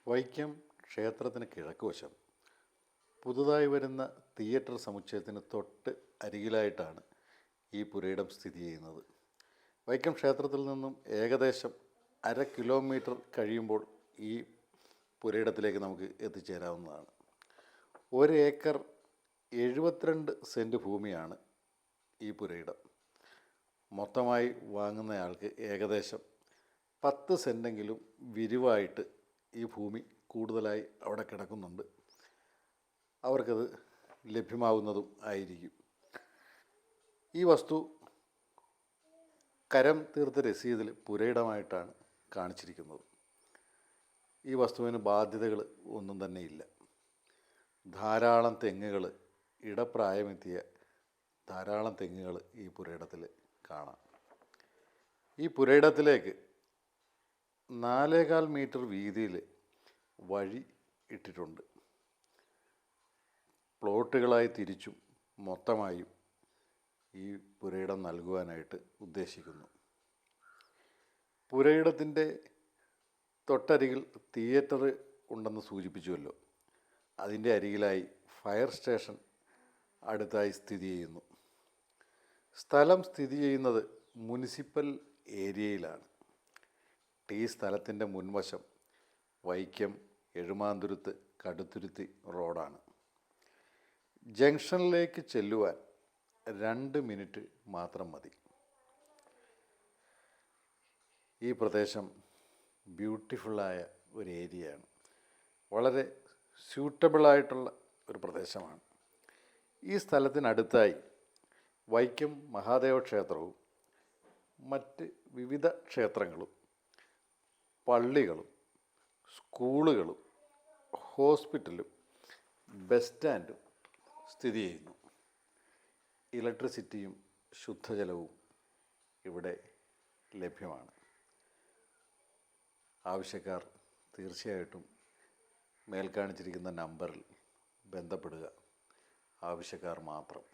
വൈക്കം ക്ഷേത്രത്തിന് കിഴക്കുവശം പുതുതായി വരുന്ന തിയേറ്റർ സമുച്ചയത്തിന് തൊട്ട് അരികിലായിട്ടാണ് ഈ പുരയിടം സ്ഥിതി ചെയ്യുന്നത്. വൈക്കം ക്ഷേത്രത്തിൽ നിന്നും ഏകദേശം 1/2 കിലോമീറ്റർ കഴിയുമ്പോൾ ഈ പുരയിടത്തിലേക്ക് നമുക്ക് എത്തിച്ചേരാവുന്നതാണ്. 1 ഏക്കർ 72 സെൻറ്റ് ഭൂമിയാണ് ഈ പുരയിടം. മൊത്തമായി വാങ്ങുന്നയാൾക്ക് ഏകദേശം 10 സെൻറ്റെങ്കിലും വിരിവായിട്ട് ഈ ഭൂമി കൂടുതലായി അവിടെ കിടക്കുന്നുണ്ട്. അവർക്കത് ലഭ്യമാവുന്നതും ആയിരിക്കും. ഈ വസ്തു കരം തീർത്ത രസീതിൽ പുരയിടമായിട്ടാണ് കാണിച്ചിരിക്കുന്നത്. ഈ വസ്തുവിന് ബാധ്യതകൾ ഒന്നും തന്നെ ഇല്ല. ധാരാളം തെങ്ങുകൾ, ഇടപ്രായമെത്തിയ ധാരാളം തെങ്ങുകൾ ഈ പുരയിടത്തിൽ കാണാം. ഈ പുരയിടത്തിലേക്ക് 4.25 മീറ്റർ വീതിയിൽ വഴി ഇട്ടിട്ടുണ്ട്. പ്ലോട്ടുകളായി തിരിച്ചും മൊത്തമായും ഈ പുരയിടം നൽകുവാനായിട്ട് ഉദ്ദേശിക്കുന്നു. പുരയിടത്തിൻ്റെ തൊട്ടരികിൽ തിയേറ്റർ ഉണ്ടെന്ന് സൂചിപ്പിച്ചുവല്ലോ. അതിൻ്റെ അരികിലായി ഫയർ സ്റ്റേഷൻ അടുത്തായി സ്ഥിതി ചെയ്യുന്നു. സ്ഥലം സ്ഥിതി ചെയ്യുന്നത് മുനിസിപ്പൽ ഏരിയയിലാണ്. ഈ സ്ഥലത്തിൻ്റെ മുൻവശം വൈക്കം എഴുമാന്തുരുത്ത് കടുത്തുരുത്തി റോഡാണ്. ജംഗ്ഷനിലേക്ക് ചെല്ലുവാൻ 2 മിനിറ്റ് മാത്രം മതി. ഈ പ്രദേശം ബ്യൂട്ടിഫുള്ളായ ഒരു ഏരിയയാണ്. വളരെ സ്യൂട്ടബിളായിട്ടുള്ള ഒരു പ്രദേശമാണ്. ഈ സ്ഥലത്തിനടുത്തായി വൈക്കം മഹാദേവ ക്ഷേത്രവും മറ്റ് വിവിധ ക്ഷേത്രങ്ങളും പള്ളികളും സ്കൂളുകളും ഹോസ്പിറ്റലും ബസ് സ്റ്റാൻഡും സ്ഥിതി ചെയ്യുന്നു. ഇലക്ട്രിസിറ്റിയും ശുദ്ധജലവും ഇവിടെ ലഭ്യമാണ്. ആവശ്യക്കാർ തീർച്ചയായിട്ടും മേൽക്കാണിച്ചിരിക്കുന്ന നമ്പറിൽ ബന്ധപ്പെടുക. ആവശ്യക്കാർ മാത്രം.